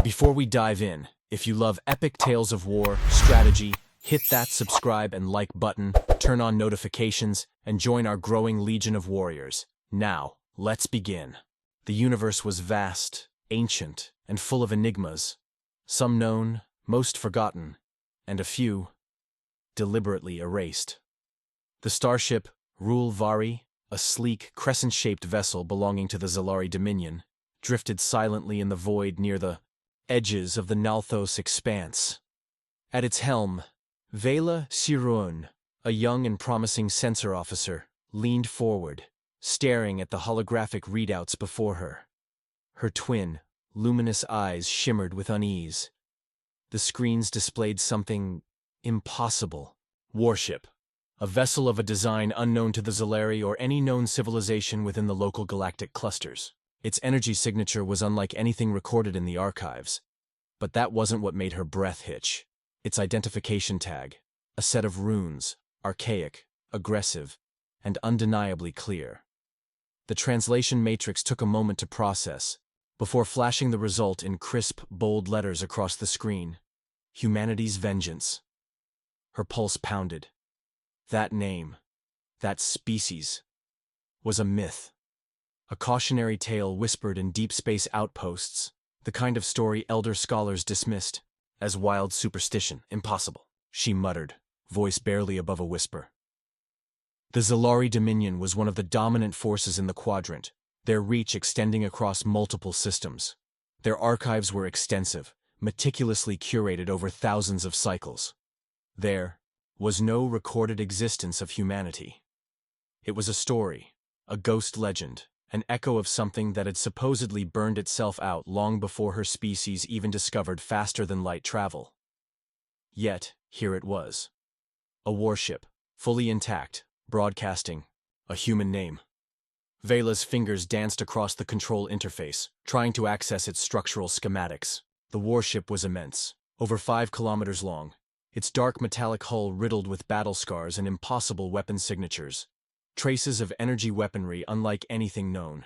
Before we dive in, if you love epic tales of war, strategy, hit that subscribe and like button, turn on notifications, and join our growing legion of warriors. Now, let's begin. The universe was vast, ancient, and full of enigmas. Some known, most forgotten, and a few deliberately erased. The starship Rule Vari, a sleek, crescent-shaped vessel belonging to the Zalari Dominion, drifted silently in the void near the edges of the Nalthos expanse. At its helm, Vela Siruun, a young and promising sensor officer, leaned forward, staring at the holographic readouts before her. Her twin, luminous eyes shimmered with unease. The screens displayed something impossible. Warship, a vessel of a design unknown to the Zalari or any known civilization within the local galactic clusters. Its energy signature was unlike anything recorded in the archives. But that wasn't what made her breath hitch. Its identification tag, a set of runes, archaic, aggressive, and undeniably clear. The translation matrix took a moment to process, before flashing the result in crisp, bold letters across the screen. Humanity's vengeance. Her pulse pounded. That name, that species, was a myth. A cautionary tale whispered in deep space outposts, the kind of story elder scholars dismissed as wild superstition, impossible, she muttered, voice barely above a whisper. The Zalari Dominion was one of the dominant forces in the quadrant, their reach extending across multiple systems. Their archives were extensive, meticulously curated over thousands of cycles. There was no recorded existence of humanity. It was a story, a ghost legend, an echo of something that had supposedly burned itself out long before her species even discovered faster-than-light travel. Yet, here it was. A warship, fully intact, broadcasting a human name. Vela's fingers danced across the control interface, trying to access its structural schematics. The warship was immense, over 5 kilometers long, its dark metallic hull riddled with battle scars and impossible weapon signatures. Traces of energy weaponry unlike anything known.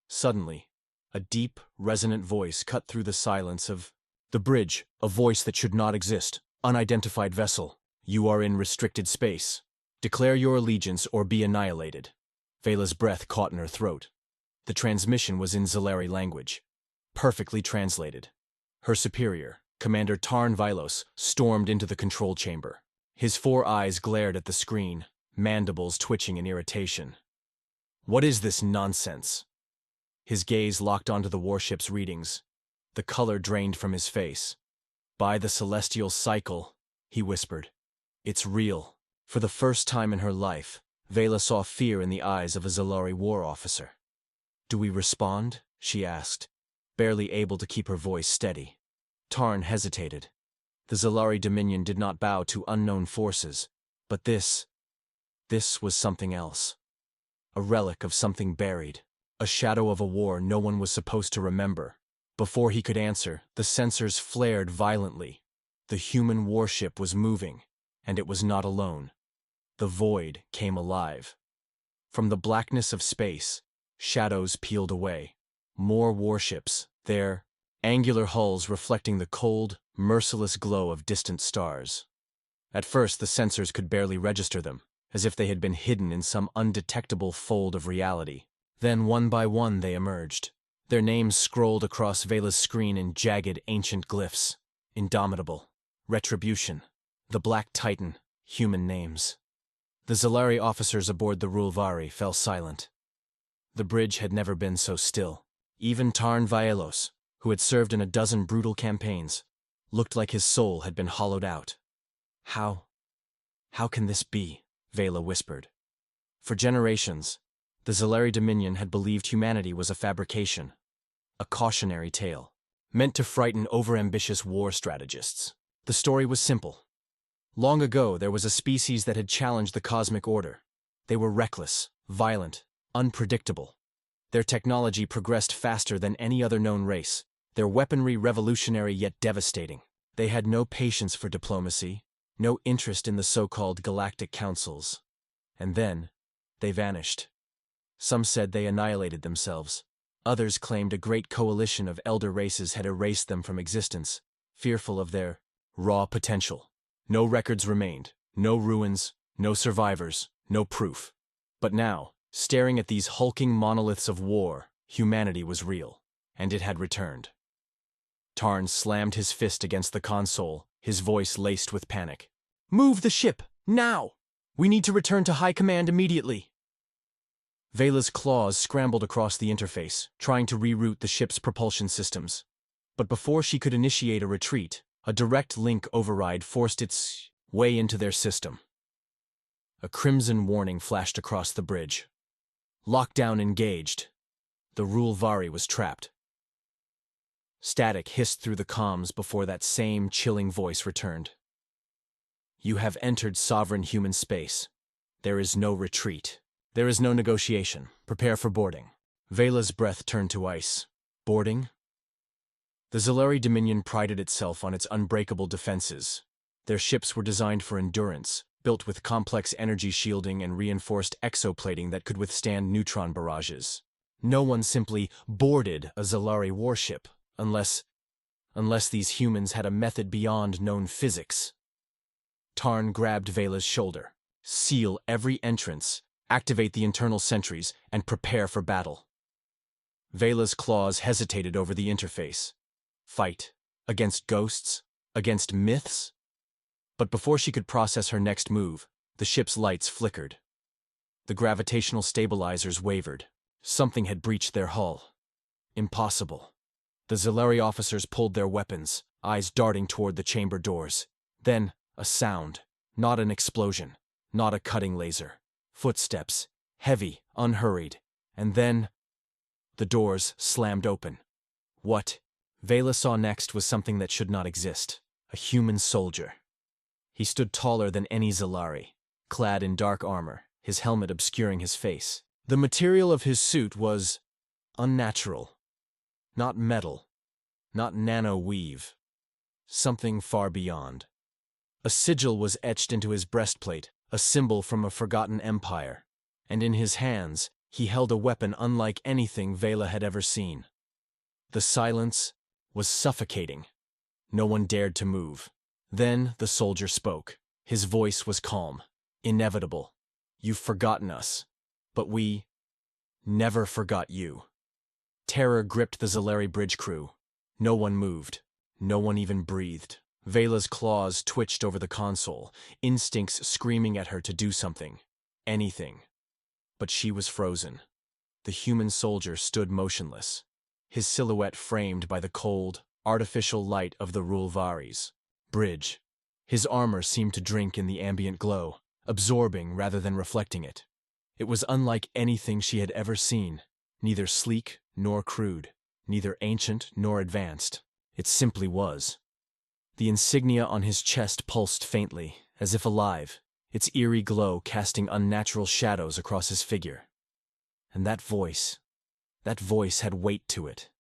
Suddenly, a deep, resonant voice cut through the silence of the bridge, a voice that should not exist. Unidentified vessel, you are in restricted space. Declare your allegiance or be annihilated. Vela's breath caught in her throat. The transmission was in Zalari language, perfectly translated. Her superior, Commander Tarn Vilos, stormed into the control chamber. His 4 eyes glared at the screen, mandibles twitching in irritation. What is this nonsense? His gaze locked onto the warship's readings. The color drained from his face. By the celestial cycle, he whispered. It's real. For the first time in her life, Vela saw fear in the eyes of a Zalari war officer. Do we respond? She asked, barely able to keep her voice steady. Tarn hesitated. The Zalari Dominion did not bow to unknown forces, but this was something else. A relic of something buried. A shadow of a war no one was supposed to remember. Before he could answer, the sensors flared violently. The human warship was moving, and it was not alone. The void came alive. From the blackness of space, shadows peeled away. More warships, their angular hulls reflecting the cold, merciless glow of distant stars. At first, the sensors could barely register them, as if they had been hidden in some undetectable fold of reality. Then, one by one, they emerged. Their names scrolled across Vela's screen in jagged, ancient glyphs. Indomitable, Retribution, the Black Titan, human names. The Zalari officers aboard the Rule Vari fell silent. The bridge had never been so still. Even Tarn Vielos, who had served in a dozen brutal campaigns, looked like his soul had been hollowed out. How can this be? Vela whispered. For generations, the Zalari Dominion had believed humanity was a fabrication, a cautionary tale, meant to frighten overambitious war strategists. The story was simple. Long ago, there was a species that had challenged the cosmic order. They were reckless, violent, unpredictable. Their technology progressed faster than any other known race, their weaponry revolutionary yet devastating. They had no patience for diplomacy, no interest in the so-called galactic councils. And then, they vanished. Some said they annihilated themselves. Others claimed a great coalition of elder races had erased them from existence, fearful of their raw potential. No records remained, no ruins, no survivors, no proof. But now, staring at these hulking monoliths of war, humanity was real, and it had returned. Tarn slammed his fist against the console, his voice laced with panic. "Move the ship, now! We need to return to High Command immediately!" Vela's claws scrambled across the interface, trying to reroute the ship's propulsion systems. But before she could initiate a retreat, a direct link override forced its way into their system. A crimson warning flashed across the bridge. Lockdown engaged. The Rulvari was trapped. Static hissed through the comms before that same chilling voice returned. "You have entered sovereign human space. There is no retreat. There is no negotiation. Prepare for boarding." Vela's breath turned to ice. Boarding? The Zalari Dominion prided itself on its unbreakable defenses. Their ships were designed for endurance, built with complex energy shielding and reinforced exoplating that could withstand neutron barrages. No one simply boarded a Zalari warship, unless these humans had a method beyond known physics. Tarn grabbed Vela's shoulder. "Seal every entrance, activate the internal sentries, and prepare for battle." Vela's claws hesitated over the interface. Fight? Against ghosts? Against myths? But before she could process her next move, the ship's lights flickered. The gravitational stabilizers wavered. Something had breached their hull. Impossible. The Zalari officers pulled their weapons, eyes darting toward the chamber doors. Then, a sound. Not an explosion. Not a cutting laser. Footsteps. Heavy, unhurried. And then the doors slammed open. What Vela saw next was something that should not exist. A human soldier. He stood taller than any Zalari, clad in dark armor, his helmet obscuring his face. The material of his suit was unnatural. Not metal. Not nano-weave. Something far beyond. A sigil was etched into his breastplate, a symbol from a forgotten empire. And in his hands, he held a weapon unlike anything Vela had ever seen. The silence was suffocating. No one dared to move. Then the soldier spoke. His voice was calm, inevitable. "You've forgotten us, but we never forgot you." Terror gripped the Zalari bridge crew. No one moved. No one even breathed. Vela's claws twitched over the console, instincts screaming at her to do something. Anything. But she was frozen. The human soldier stood motionless, his silhouette framed by the cold, artificial light of the Rulvari's bridge. His armor seemed to drink in the ambient glow, absorbing rather than reflecting it. It was unlike anything she had ever seen, neither sleek nor crude, neither ancient nor advanced. It simply was. The insignia on his chest pulsed faintly, as if alive, its eerie glow casting unnatural shadows across his figure. And that voice had weight to it,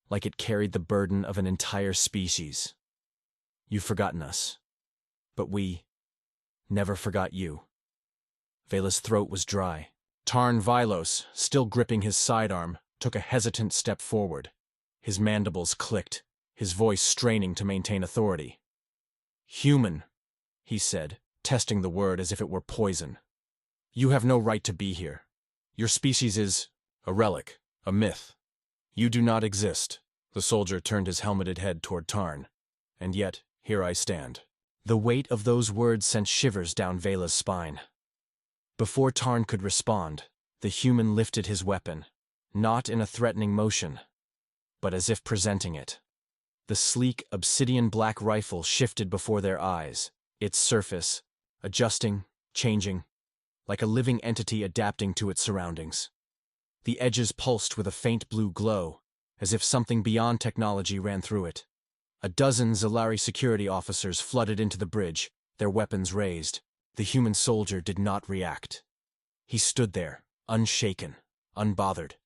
like it carried the burden of an entire species. "You've forgotten us, but we never forgot you." Vela's throat was dry. Tarn Vilos, still gripping his sidearm, took a hesitant step forward. His mandibles clicked, his voice straining to maintain authority. "Human," he said, testing the word as if it were poison. "You have no right to be here. Your species is a relic, a myth. You do not exist." The soldier turned his helmeted head toward Tarn. "And yet, here I stand." The weight of those words sent shivers down Vela's spine. Before Tarn could respond, the human lifted his weapon, not in a threatening motion, but as if presenting it. The sleek, obsidian-black rifle shifted before their eyes, its surface adjusting, changing, like a living entity adapting to its surroundings. The edges pulsed with a faint blue glow, as if something beyond technology ran through it. A dozen Zalari security officers flooded into the bridge, their weapons raised. The human soldier did not react. He stood there, unshaken, unbothered.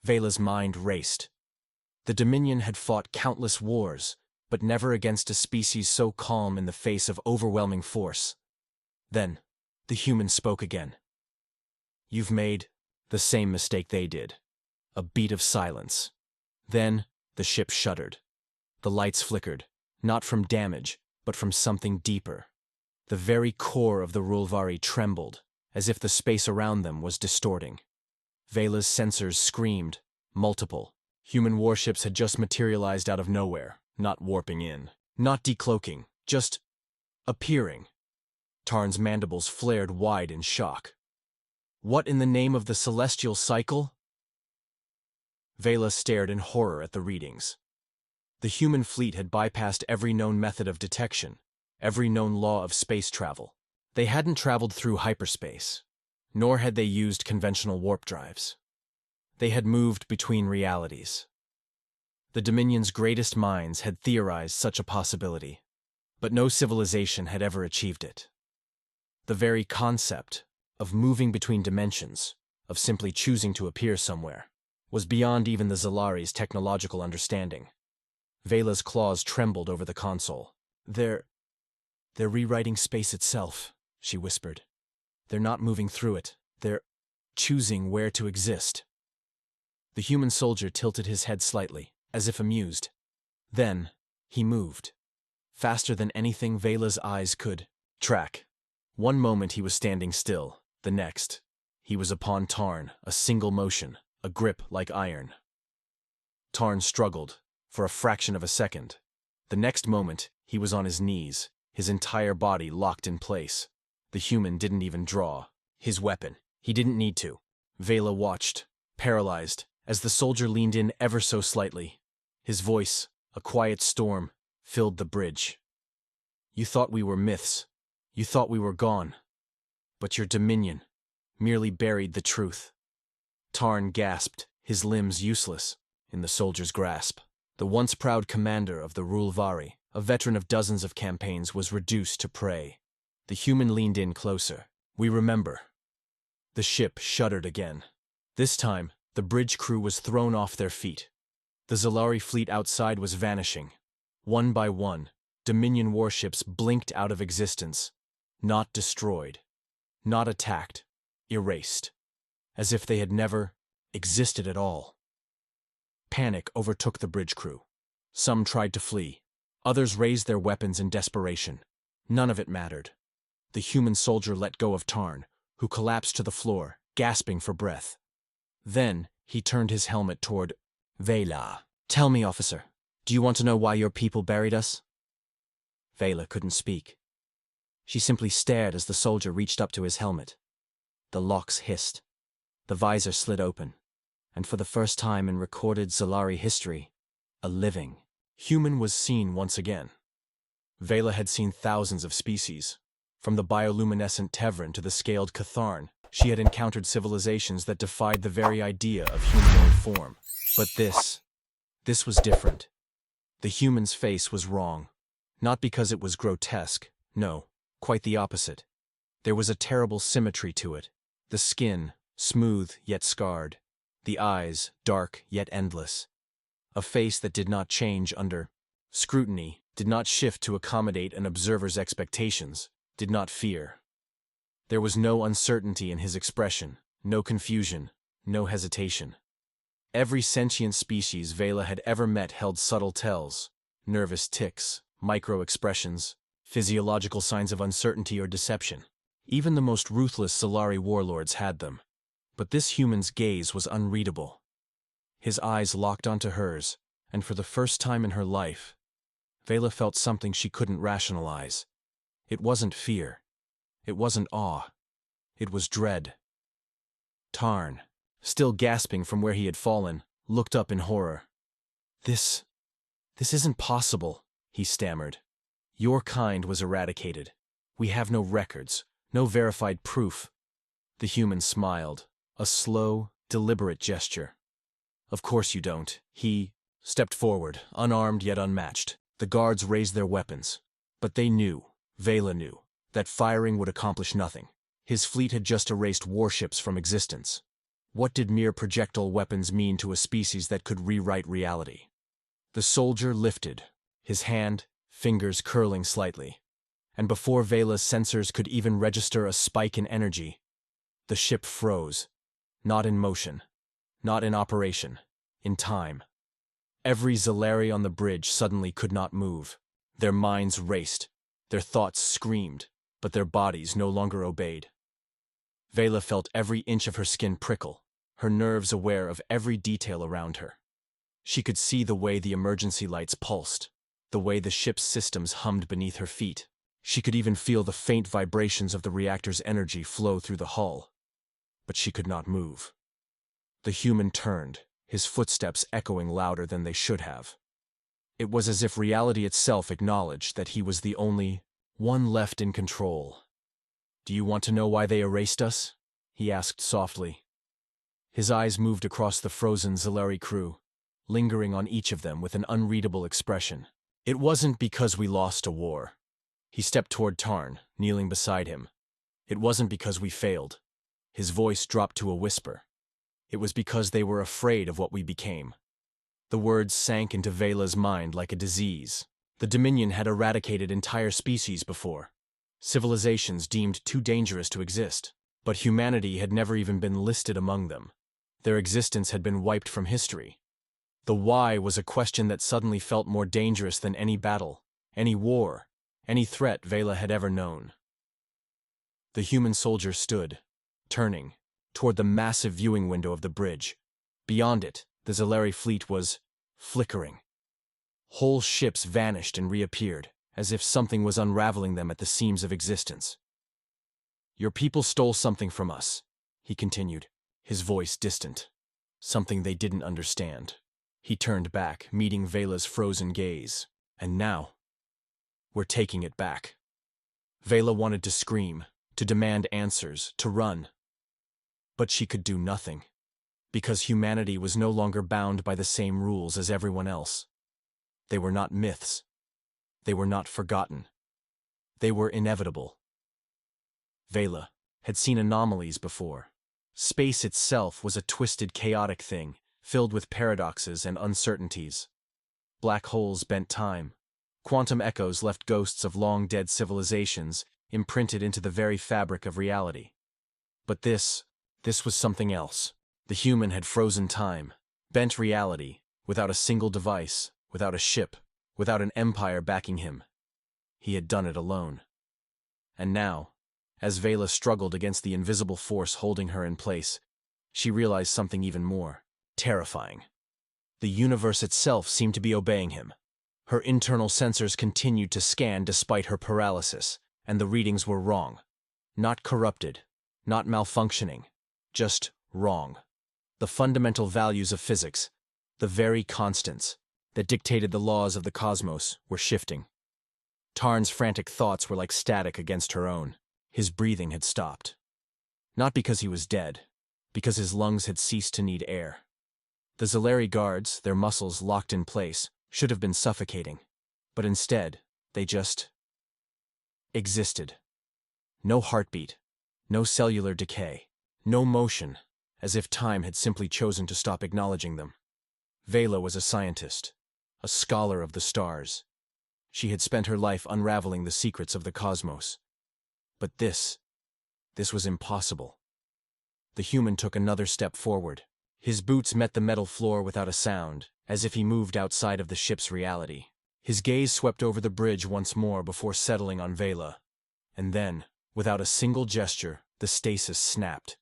Vela's mind raced. The Dominion had fought countless wars, but never against a species so calm in the face of overwhelming force. Then, the human spoke again. "You've made the same mistake they did. A beat of silence. Then, the ship shuddered. The lights flickered, not from damage, but from something deeper. The very core of the Rulvari trembled, as if the space around them was distorting. Vela's sensors screamed, multiple. Human warships had just materialized out of nowhere, not warping in, not decloaking, just appearing. Tarn's mandibles flared wide in shock. What in the name of the celestial cycle? Vela stared in horror at the readings. The human fleet had bypassed every known method of detection, every known law of space travel. They hadn't traveled through hyperspace, nor had they used conventional warp drives. They had moved between realities. The Dominion's greatest minds had theorized such a possibility, but no civilization had ever achieved it. The very concept of moving between dimensions, of simply choosing to appear somewhere, was beyond even the Zalari's technological understanding. Vela's claws trembled over the console. They're rewriting space itself, she whispered. They're not moving through it. They're choosing where to exist. The human soldier tilted his head slightly, as if amused. Then, he moved. Faster than anything Vela's eyes could track. One moment he was standing still, the next, he was upon Tarn, a single motion, a grip like iron. Tarn struggled, for a fraction of a second. The next moment, he was on his knees, his entire body locked in place. The human didn't even draw his weapon. He didn't need to. Vela watched, paralyzed, as the soldier leaned in ever so slightly. His voice, a quiet storm, filled the bridge. You thought we were myths. You thought we were gone. But your Dominion merely buried the truth. Tarn gasped, his limbs useless, in the soldier's grasp. The once proud commander of the Rulvari, a veteran of dozens of campaigns, was reduced to prey. The human leaned in closer. We remember. The ship shuddered again. This time, the bridge crew was thrown off their feet. The Zalari fleet outside was vanishing. One by one, Dominion warships blinked out of existence. Not destroyed. Not attacked. Erased. As if they had never existed at all. Panic overtook the bridge crew. Some tried to flee. Others raised their weapons in desperation. None of it mattered. The human soldier let go of Tarn, who collapsed to the floor, gasping for breath. Then, he turned his helmet toward Vela. Tell me, officer, do you want to know why your people buried us? Vela couldn't speak. She simply stared as the soldier reached up to his helmet. The locks hissed. The visor slid open. And for the first time in recorded Zalari history, a living human was seen once again. Vela had seen thousands of species. From the bioluminescent Tevran to the scaled Catharn, she had encountered civilizations that defied the very idea of humanoid form. But this was different. The human's face was wrong. Not because it was grotesque, no, quite the opposite. There was a terrible symmetry to it. The skin, smooth yet scarred. The eyes, dark yet endless. A face that did not change under scrutiny, did not shift to accommodate an observer's expectations, did not fear. There was no uncertainty in his expression, no confusion, no hesitation. Every sentient species Vela had ever met held subtle tells, nervous tics, micro-expressions, physiological signs of uncertainty or deception. Even the most ruthless Zalari warlords had them. But this human's gaze was unreadable. His eyes locked onto hers, and for the first time in her life, Vela felt something she couldn't rationalize. It wasn't fear. It wasn't awe. It was dread. Tarn, still gasping from where he had fallen, looked up in horror. This isn't possible, he stammered. Your kind was eradicated. We have no records, no verified proof. The human smiled. A slow, deliberate gesture. Of course you don't. He stepped forward, unarmed yet unmatched. The guards raised their weapons. But they knew, Vela knew, that firing would accomplish nothing. His fleet had just erased warships from existence. What did mere projectile weapons mean to a species that could rewrite reality? The soldier lifted, his hand, fingers curling slightly. And before Vela's sensors could even register a spike in energy, the ship froze. Not in motion, not in operation, in time. Every Zalari on the bridge suddenly could not move. Their minds raced, their thoughts screamed, but their bodies no longer obeyed. Vela felt every inch of her skin prickle, her nerves aware of every detail around her. She could see the way the emergency lights pulsed, the way the ship's systems hummed beneath her feet. She could even feel the faint vibrations of the reactor's energy flow through the hull. But she could not move. The human turned, his footsteps echoing louder than they should have. It was as if reality itself acknowledged that he was the only one left in control. "Do you want to know why they erased us?" he asked softly. His eyes moved across the frozen Zalari crew, lingering on each of them with an unreadable expression. "It wasn't because we lost a war." He stepped toward Tarn, kneeling beside him. "It wasn't because we failed." His voice dropped to a whisper. "It was because they were afraid of what we became." The words sank into Vela's mind like a disease. The Dominion had eradicated entire species before, civilizations deemed too dangerous to exist, but humanity had never even been listed among them. Their existence had been wiped from history. The why was a question that suddenly felt more dangerous than any battle, any war, any threat Vela had ever known. The human soldier stood, turning, toward the massive viewing window of the bridge. Beyond it, the Zalari fleet was flickering. Whole ships vanished and reappeared, as if something was unraveling them at the seams of existence. "Your people stole something from us," he continued, his voice distant. "Something they didn't understand." He turned back, meeting Vela's frozen gaze. "And now, we're taking it back." Vela wanted to scream, to demand answers, to run. But she could do nothing, because humanity was no longer bound by the same rules as everyone else. They were not myths. They were not forgotten. They were inevitable. Vela had seen anomalies before. Space itself was a twisted, chaotic thing, filled with paradoxes and uncertainties. Black holes bent time. Quantum echoes left ghosts of long-dead civilizations imprinted into the very fabric of reality. But this was something else. The human had frozen time, bent reality, without a single device, without a ship, without an empire backing him. He had done it alone. And now, as Vela struggled against the invisible force holding her in place, she realized something even more terrifying. The universe itself seemed to be obeying him. Her internal sensors continued to scan despite her paralysis, and the readings were wrong. Not corrupted, not malfunctioning, just wrong. The fundamental values of physics, the very constants that dictated the laws of the cosmos, were shifting. Tarn's frantic thoughts were like static against her own. His breathing had stopped. Not because he was dead, because his lungs had ceased to need air. The Zalari guards, their muscles locked in place, should have been suffocating, but instead, they just existed. No heartbeat, no cellular decay, no motion, as if time had simply chosen to stop acknowledging them. Vela was a scientist, a scholar of the stars. She had spent her life unraveling the secrets of the cosmos. But this was impossible. The human took another step forward. His boots met the metal floor without a sound, as if he moved outside of the ship's reality. His gaze swept over the bridge once more before settling on Vela. And then, without a single gesture, the stasis snapped.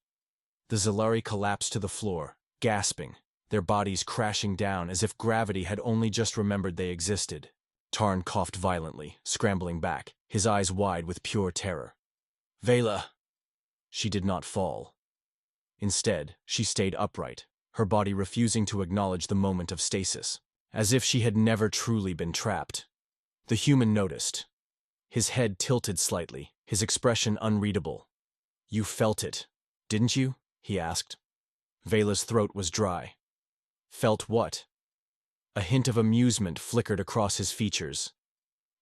The Zalari collapsed to the floor, gasping, their bodies crashing down as if gravity had only just remembered they existed. Tarn coughed violently, scrambling back, his eyes wide with pure terror. "Vela!" She did not fall. Instead, she stayed upright, her body refusing to acknowledge the moment of stasis, as if she had never truly been trapped. The human noticed. His head tilted slightly, his expression unreadable. "You felt it, didn't you?" he asked. Vela's throat was dry. Felt what? A hint of amusement flickered across his features.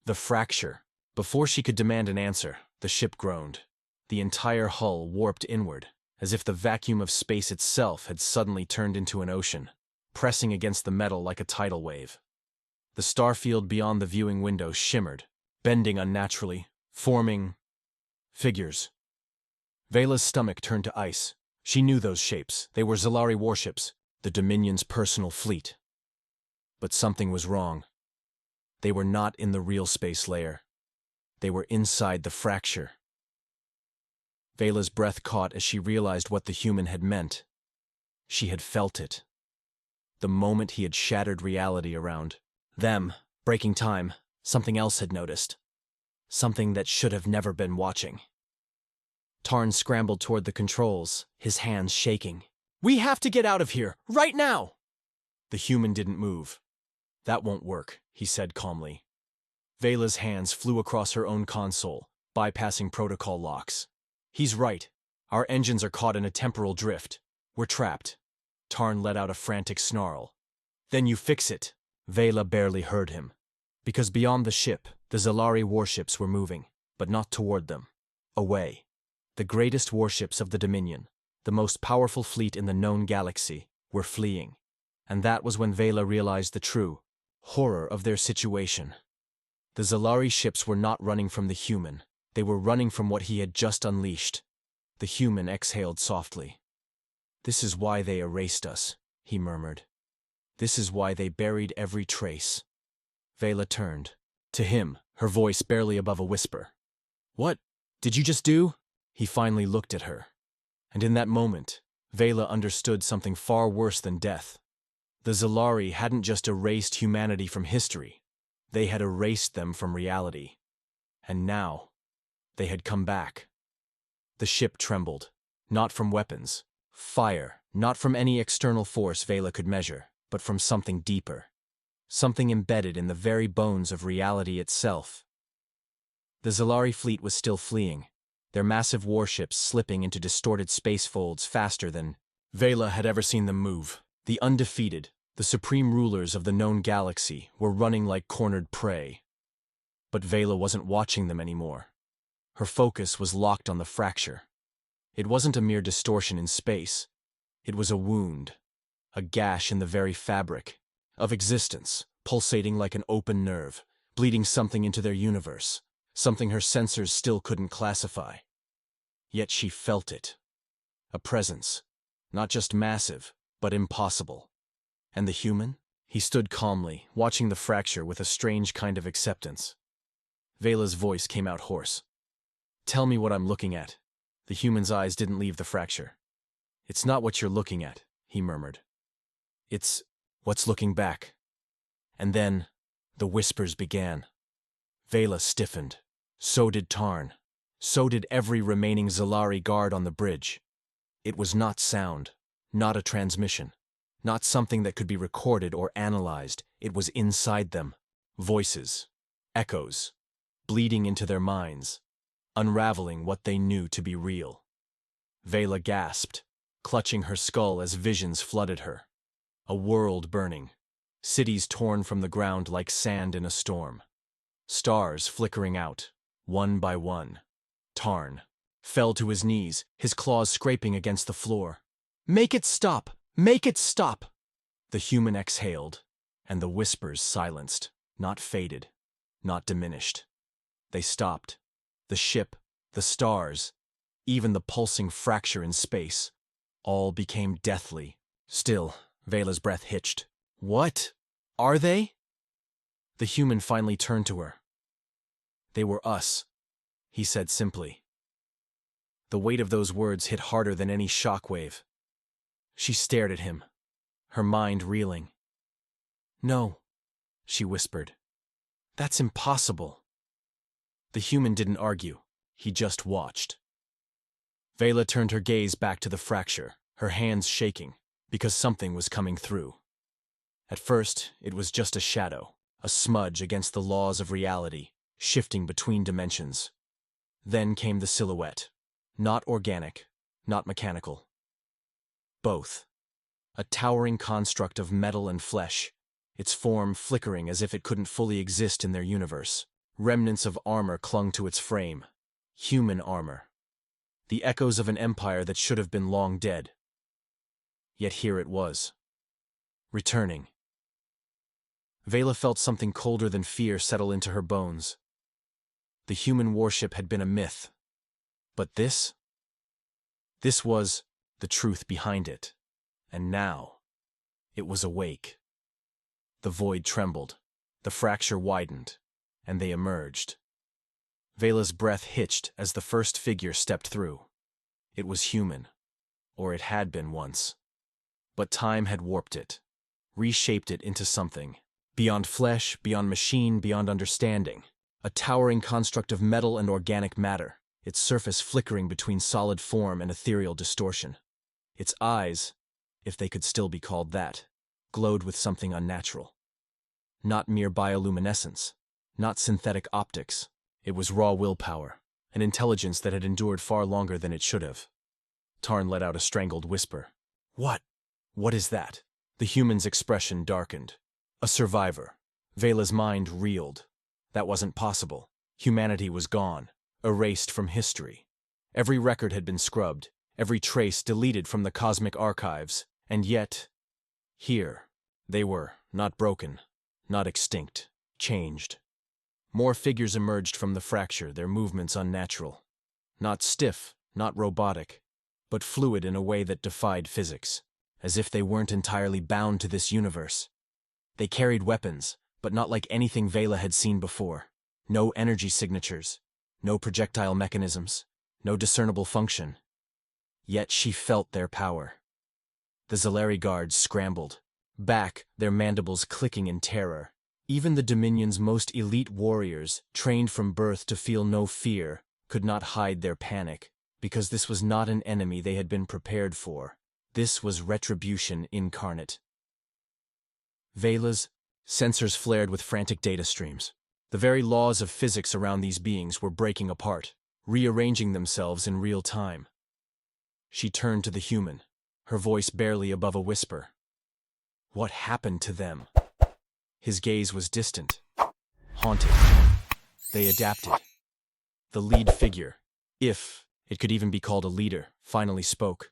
The fracture. Before she could demand an answer, the ship groaned. The entire hull warped inward, as if the vacuum of space itself had suddenly turned into an ocean, pressing against the metal like a tidal wave. The starfield beyond the viewing window shimmered, bending unnaturally, forming figures. Vela's stomach turned to ice. She knew those shapes. They were Zalari warships, the Dominion's personal fleet. But something was wrong. They were not in the real space layer. They were inside the fracture. Vela's breath caught as she realized what the human had meant. She had felt it. The moment he had shattered reality around them, breaking time, something else had noticed. Something that should have never been watching. Tarn scrambled toward the controls, his hands shaking. "We have to get out of here, right now!" The human didn't move. "That won't work," he said calmly. Vela's hands flew across her own console, bypassing protocol locks. "He's right. Our engines are caught in a temporal drift. We're trapped." Tarn let out a frantic snarl. "Then you fix it." Vela barely heard him. Because beyond the ship, the Zalari warships were moving, but not toward them. Away. The greatest warships of the Dominion, the most powerful fleet in the known galaxy, were fleeing. And that was when Vela realized the true horror of their situation. The Zalari ships were not running from the human. They were running from what he had just unleashed. The human exhaled softly. "This is why they erased us," he murmured. "This is why they buried every trace." Vela turned. To him, her voice barely above a whisper. "What did you just do?" He finally looked at her. And in that moment, Vela understood something far worse than death. The Zalari hadn't just erased humanity from history. They had erased them from reality. And now, they had come back. The ship trembled, not from weapons, fire, not from any external force Vela could measure, but from something deeper. Something embedded in the very bones of reality itself. The Zalari fleet was still fleeing, their massive warships slipping into distorted space folds faster than Vela had ever seen them move. The undefeated, the supreme rulers of the known galaxy, were running like cornered prey. But Vela wasn't watching them anymore. Her focus was locked on the fracture. It wasn't a mere distortion in space. It was a wound, a gash in the very fabric of existence, pulsating like an open nerve, bleeding something into their universe, something her sensors still couldn't classify. Yet she felt it. A presence, not just massive, but impossible. And the human? He stood calmly, watching the fracture with a strange kind of acceptance. Vela's voice came out hoarse. "Tell me what I'm looking at." The human's eyes didn't leave the fracture. "It's not what you're looking at," he murmured. "It's what's looking back." And then, the whispers began. Vela stiffened. So did Tarn. So did every remaining Zalari guard on the bridge. It was not sound, not a transmission, not something that could be recorded or analyzed. It was inside them. Voices, echoes, bleeding into their minds, unraveling what they knew to be real. Vela gasped, clutching her skull as visions flooded her. A world burning, cities torn from the ground like sand in a storm. Stars flickering out, one by one. Tarn fell to his knees, his claws scraping against the floor. "Make it stop! Make it stop!" The human exhaled, and the whispers silenced, not faded, not diminished. They stopped. The ship, the stars, even the pulsing fracture in space, all became deathly. Still, Vela's breath hitched. "What are they?" The human finally turned to her. "They were us," he said simply. The weight of those words hit harder than any shockwave. She stared at him, her mind reeling. "No," she whispered. "That's impossible." The human didn't argue. He just watched. Vela turned her gaze back to the fracture, her hands shaking, because something was coming through. At first, it was just a shadow, a smudge against the laws of reality, shifting between dimensions. Then came the silhouette. Not organic, not mechanical. Both. A towering construct of metal and flesh, its form flickering as if it couldn't fully exist in their universe. Remnants of armor clung to its frame. Human armor. The echoes of an empire that should have been long dead. Yet here it was. Returning. Vela felt something colder than fear settle into her bones. The human warship had been a myth. But this? This was the truth behind it. And now, It was awake. The void trembled, the fracture widened, and they emerged. Vela's breath hitched as the first figure stepped through. It was human, or it had been once. But time had warped it, reshaped it into something beyond flesh, beyond machine, beyond understanding. A towering construct of metal and organic matter, its surface flickering between solid form and ethereal distortion. Its eyes, if they could still be called that, glowed with something unnatural. Not mere bioluminescence, not synthetic optics. It was raw willpower, an intelligence that had endured far longer than it should have. Tarn let out a strangled whisper. What? What is that? The human's expression darkened. A survivor. Vela's mind reeled. That wasn't possible. Humanity was gone, erased from history. Every record had been scrubbed, every trace deleted from the cosmic archives, and yet, here, they were, not broken, not extinct, changed. More figures emerged from the fracture, their movements unnatural. Not stiff, not robotic, but fluid in a way that defied physics, as if they weren't entirely bound to this universe. They carried weapons, but not like anything Vela had seen before. No energy signatures, no projectile mechanisms, no discernible function. Yet she felt their power. The Zalari guards scrambled, back, their mandibles clicking in terror. Even the Dominion's most elite warriors, trained from birth to feel no fear, could not hide their panic, because this was not an enemy they had been prepared for. This was retribution incarnate. Vela's sensors flared with frantic data streams. The very laws of physics around these beings were breaking apart, rearranging themselves in real time. She turned to the human, her voice barely above a whisper. What happened to them? His gaze was distant, haunted. They adapted. The lead figure, if it could even be called a leader, finally spoke.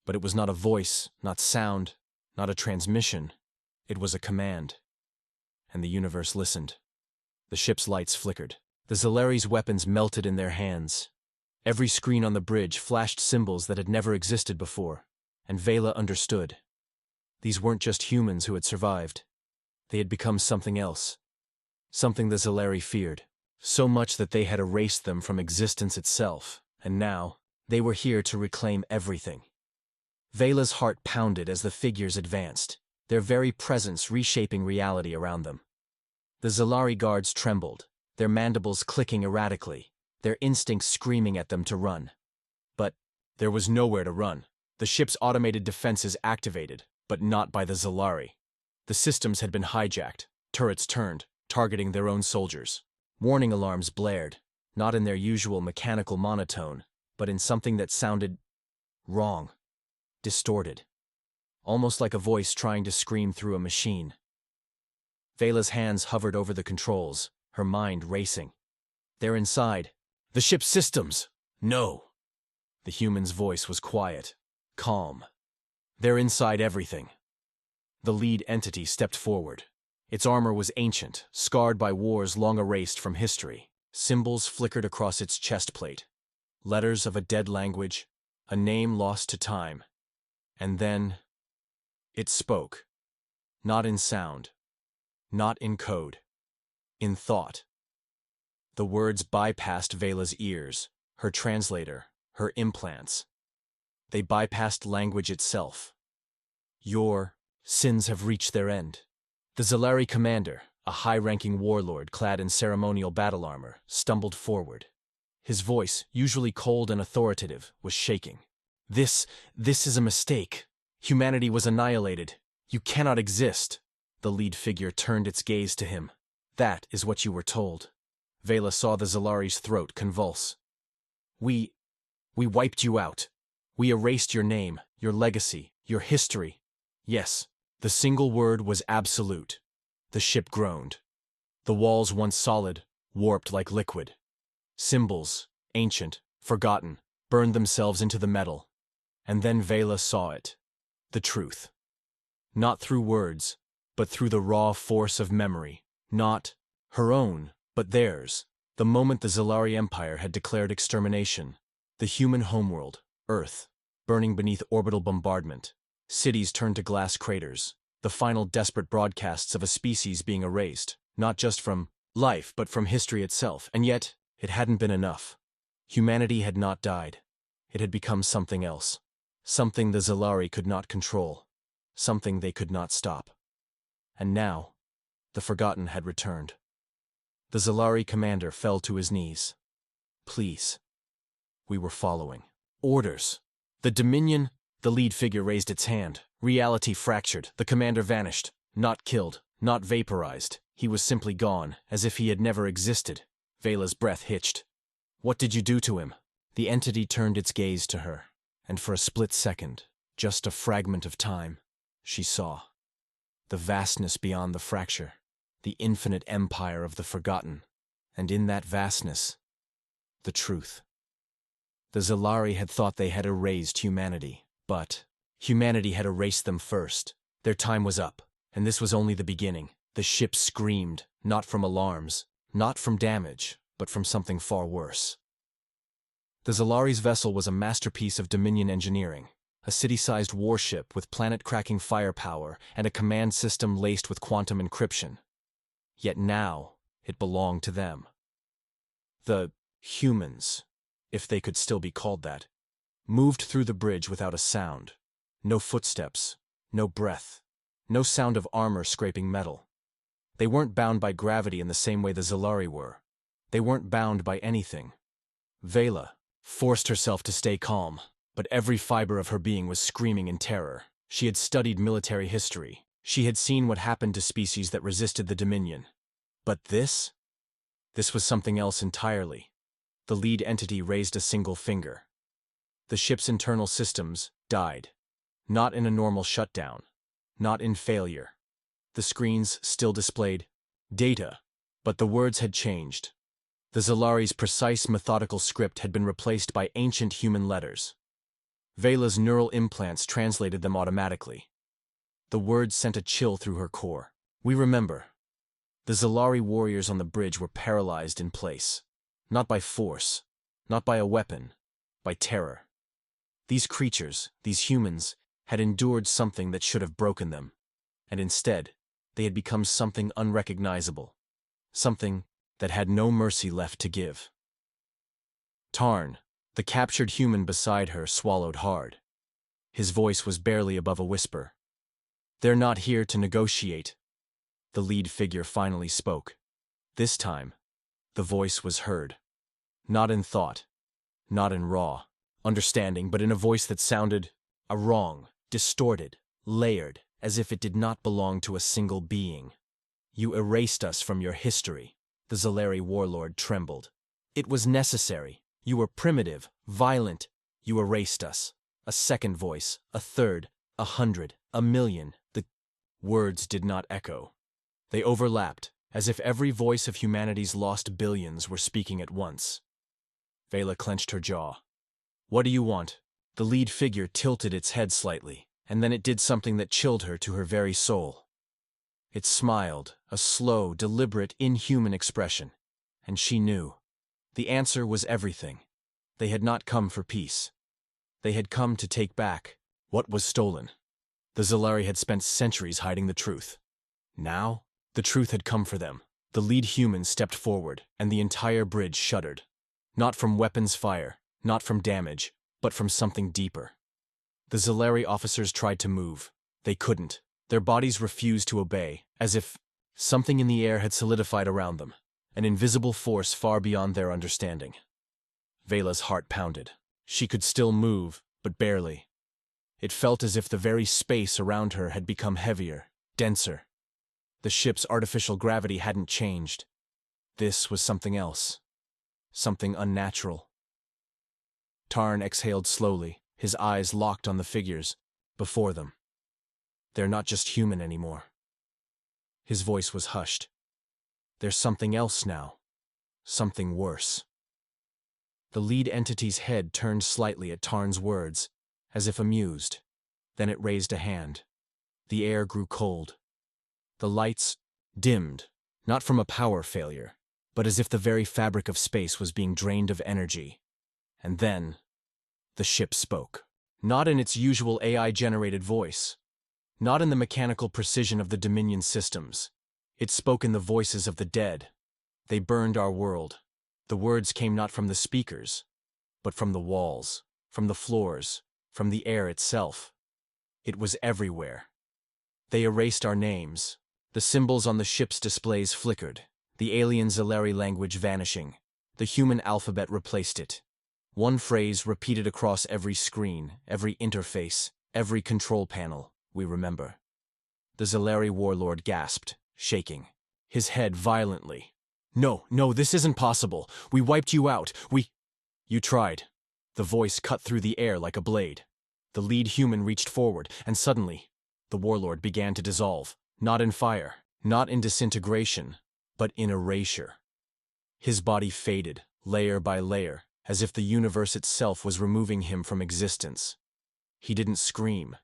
But it was not a voice, not sound, not a transmission. It was a command. And the universe listened. The ship's lights flickered. The Zalari's weapons melted in their hands. Every screen on the bridge flashed symbols that had never existed before, and Vela understood. These weren't just humans who had survived. They had become something else. Something the Zalari feared, so much that they had erased them from existence itself, and now, they were here to reclaim everything. Vela's heart pounded as the figures advanced, their very presence reshaping reality around them. The Zalari guards trembled, their mandibles clicking erratically, their instincts screaming at them to run. But there was nowhere to run. The ship's automated defenses activated, but not by the Zalari. The systems had been hijacked, turrets turned, targeting their own soldiers. Warning alarms blared, not in their usual mechanical monotone, but in something that sounded wrong, distorted, almost like a voice trying to scream through a machine. Vela's hands hovered over the controls, her mind racing. They're inside. The ship's systems! No! The human's voice was quiet, calm. They're inside everything. The lead entity stepped forward. Its armor was ancient, scarred by wars long erased from history. Symbols flickered across its chest plate. Letters of a dead language, a name lost to time. And then, it spoke. Not in sound. Not in code. In thought. The words bypassed Vela's ears, her translator, her implants. They bypassed language itself. Your sins have reached their end. The Zalari commander, a high-ranking warlord clad in ceremonial battle armor, stumbled forward. His voice, usually cold and authoritative, was shaking. This is a mistake. Humanity was annihilated. You cannot exist. The lead figure turned its gaze to him. That is what you were told. Vela saw the Zalari's throat convulse. We wiped you out. We erased your name, your legacy, your history. Yes, the single word was absolute. The ship groaned. The walls, once solid, warped like liquid. Symbols, ancient, forgotten, burned themselves into the metal. And then Vela saw it. The truth. Not through words, but through the raw force of memory. Not her own, but theirs. The moment the Zalari Empire had declared extermination, the human homeworld, Earth, burning beneath orbital bombardment. Cities turned to glass craters. the final desperate broadcasts of a species being erased, not just from life, but from history itself. And yet, it hadn't been enough. Humanity had not died. It had become something else. Something the Zalari could not control. Something they could not stop. And now, the Forgotten had returned. The Zalari commander fell to his knees. Please. We were following. Orders. The Dominion, the lead figure raised its hand. Reality fractured. The commander vanished. Not killed. Not vaporized. He was simply gone, as if he had never existed. Vela's breath hitched. What did you do to him? The entity turned its gaze to her, and for a split second, just a fragment of time, she saw the vastness beyond the fracture, the infinite empire of the Forgotten, and in that vastness, the truth. The Zalari had thought they had erased humanity, but humanity had erased them first. Their time was up, and this was only the beginning. The ship screamed, not from alarms, not from damage, but from something far worse. The Zalari's vessel was a masterpiece of Dominion engineering, a city-sized warship with planet-cracking firepower and a command system laced with quantum encryption. Yet now, it belonged to them. The humans, if they could still be called that, moved through the bridge without a sound. No footsteps, no breath, no sound of armor scraping metal. They weren't bound by gravity in the same way the Zalari were. They weren't bound by anything. Vela forced herself to stay calm, but every fiber of her being was screaming in terror. She had studied military history. She had seen what happened to species that resisted the Dominion. But this? This was something else entirely. The lead entity raised a single finger. The ship's internal systems died. Not in a normal shutdown. Not in failure. The screens still displayed data, but the words had changed. The Zalari's precise methodical script had been replaced by ancient human letters. Vela's neural implants translated them automatically. The words sent a chill through her core. We remember. The Zalari warriors on the bridge were paralyzed in place. Not by force, not by a weapon, by terror. These creatures, these humans, had endured something that should have broken them. And instead, they had become something unrecognizable. Something that had no mercy left to give. Tarn, the captured human beside her, swallowed hard. His voice was barely above a whisper. They're not here to negotiate. The lead figure finally spoke. This time, the voice was heard. Not in thought, not in raw understanding, but in a voice that sounded wrong, distorted, layered, as if it did not belong to a single being. You erased us from your history. The Zalari warlord trembled. It was necessary. You were primitive, violent. You erased us. A second voice, a third, 100, 1,000,000. The words did not echo. They overlapped, as if every voice of humanity's lost billions were speaking at once. Vela clenched her jaw. What do you want? The lead figure tilted its head slightly, and then it did something that chilled her to her very soul. It smiled, a slow, deliberate, inhuman expression, and she knew. The answer was everything. They had not come for peace. They had come to take back what was stolen. The Zalari had spent centuries hiding the truth. Now, the truth had come for them. The lead human stepped forward, and the entire bridge shuddered. Not from weapons fire, not from damage, but from something deeper. The Zalari officers tried to move. They couldn't. Their bodies refused to obey, as if something in the air had solidified around them, an invisible force far beyond their understanding. Vela's heart pounded. She could still move, but barely. It felt as if the very space around her had become heavier, denser. The ship's artificial gravity hadn't changed. This was something else. Something unnatural. Tarn exhaled slowly, his eyes locked on the figures before them. They're not just human anymore. His voice was hushed. There's something else now. Something worse. The lead entity's head turned slightly at Tarn's words, as if amused. Then it raised a hand. The air grew cold. The lights dimmed, not from a power failure, but as if the very fabric of space was being drained of energy. And then, the ship spoke. Not in its usual AI-generated voice. not in the mechanical precision of the Dominion systems. It spoke in the voices of the dead. They burned our world. The words came not from the speakers, but from the walls, from the floors, from the air itself. It was everywhere. They erased our names. The symbols on the ship's displays flickered, the alien Zilari language vanishing. The human alphabet replaced it. One phrase repeated across every screen, every interface, every control panel, we remember. The Zilari warlord gasped, shaking, his head violently. No, this isn't possible. We wiped you out. You tried. The voice cut through the air like a blade. The lead human reached forward, and suddenly, the warlord began to dissolve, not in fire, not in disintegration, but in erasure. His body faded, layer by layer, as if the universe itself was removing him from existence. He didn't scream.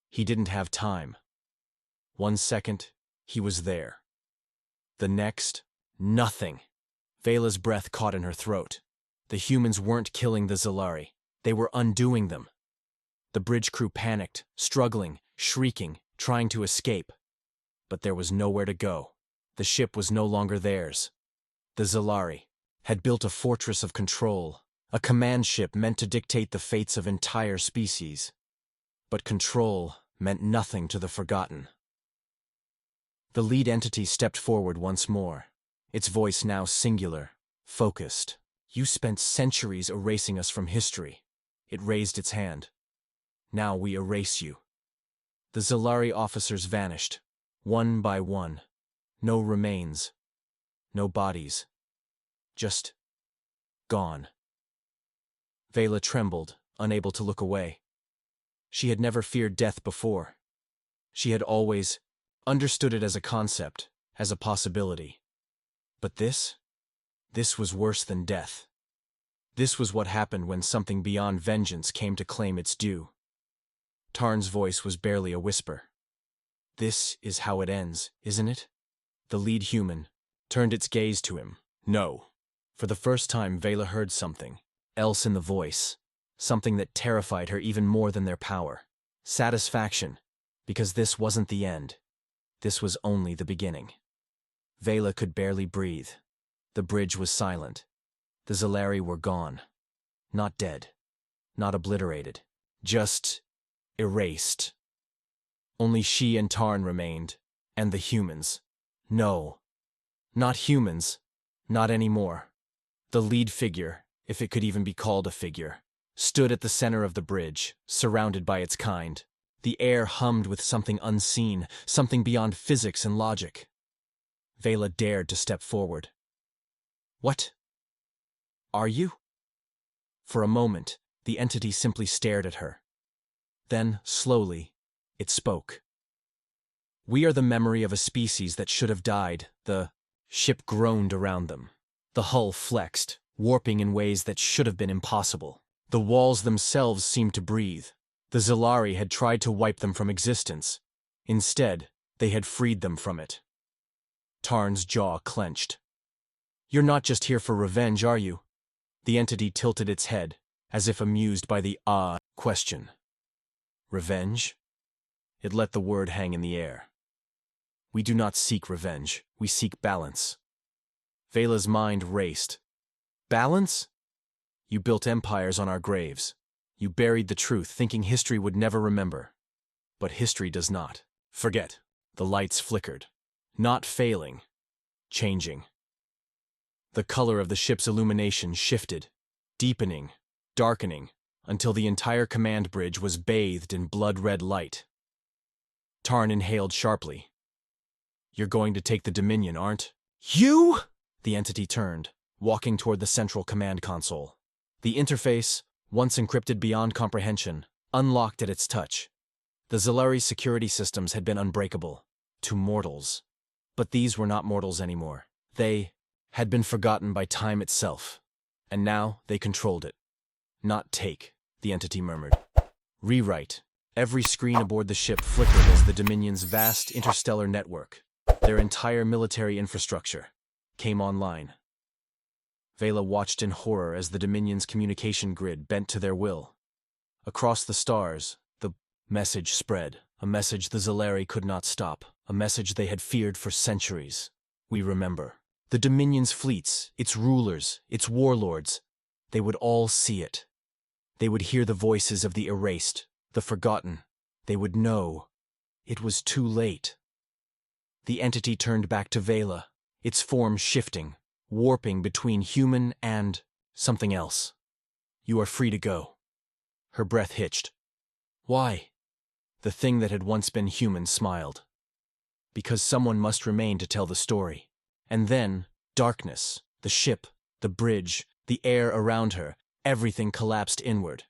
He didn't have time. 1 second, he was there. The next, nothing. Vela's breath caught in her throat. The humans weren't killing the Zilari. They were undoing them. The bridge crew panicked, struggling, shrieking, trying to escape. But there was nowhere to go. The ship was no longer theirs. The Zilari had built a fortress of control, a command ship meant to dictate the fates of entire species. But control meant nothing to the Forgotten. The lead entity stepped forward once more, its voice now singular, focused. You spent centuries erasing us from history. It raised its hand. Now we erase you. The Zilari officers vanished, one by one. No remains. No bodies. Just gone. Vela trembled, unable to look away. She had never feared death before. She had always understood it as a concept, as a possibility. But this was worse than death. This was what happened when something beyond vengeance came to claim its due. Tarn's voice was barely a whisper. This is how it ends, isn't it? The lead human turned its gaze to him. No. For the first time, Vela heard something else in the voice, something that terrified her even more than their power. Satisfaction, because this wasn't the end. This was only the beginning. Vela could barely breathe. The bridge was silent. The Zilari were gone. Not dead. Not obliterated. Just erased. Only she and Tarn remained, and the humans. No. Not humans. Not anymore. The lead figure, if it could even be called a figure, stood at the center of the bridge, surrounded by its kind. The air hummed with something unseen, something beyond physics and logic. Vela dared to step forward. What? Are you? For a moment, the entity simply stared at her. Then, slowly, it spoke. We are the memory of a species that should have died. The ship groaned around them. The hull flexed, warping in ways that should have been impossible. The walls themselves seemed to breathe. The Zilari had tried to wipe them from existence. Instead, they had freed them from it. Tarn's jaw clenched. You're not just here for revenge, are you? The entity tilted its head, as if amused by the question. Revenge? It let the word hang in the air. We do not seek revenge, we seek balance. Vela's mind raced. Balance? You built empires on our graves. You buried the truth, thinking history would never remember. But history does not. Forget. The lights flickered. Not failing. Changing. The color of the ship's illumination shifted, deepening, darkening, until the entire command bridge was bathed in blood-red light. Tarn inhaled sharply. You're going to take the Dominion, aren't you? The entity turned, walking toward the central command console. The interface, once encrypted beyond comprehension, unlocked at its touch. The Zilari's security systems had been unbreakable, to mortals. But these were not mortals anymore. They had been forgotten by time itself, and now they controlled it. Not take, the entity murmured. Rewrite. Every screen aboard the ship flickered as the Dominion's vast interstellar network, their entire military infrastructure, came online. Vela watched in horror as the Dominion's communication grid bent to their will. Across the stars, the message spread, A message the Zalari could not stop, a message they had feared for centuries. We remember. The Dominion's fleets, its rulers, its warlords, they would all see it. They would hear the voices of the erased, the forgotten. They would know. It was too late. The entity turned back to Vela, its form shifting, warping between human and something else. You are free to go. Her breath hitched. Why? The thing that had once been human smiled. Because someone must remain to tell the story. And then, darkness, the ship, the bridge, the air around her, everything collapsed inward.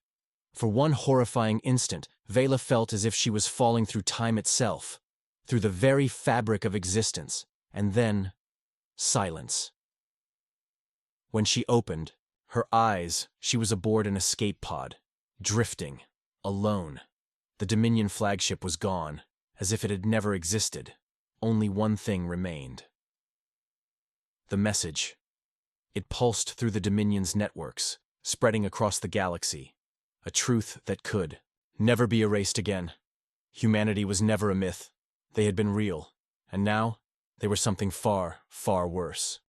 For one horrifying instant, Vela felt as if she was falling through time itself, through the very fabric of existence, and then, silence. When she opened her eyes, she was aboard an escape pod, drifting, alone. The Dominion flagship was gone, as if it had never existed. Only one thing remained. The message. It pulsed through the Dominion's networks, spreading across the galaxy. A truth that could never be erased again. Humanity was never a myth. They had been real, and now they were something far, far worse.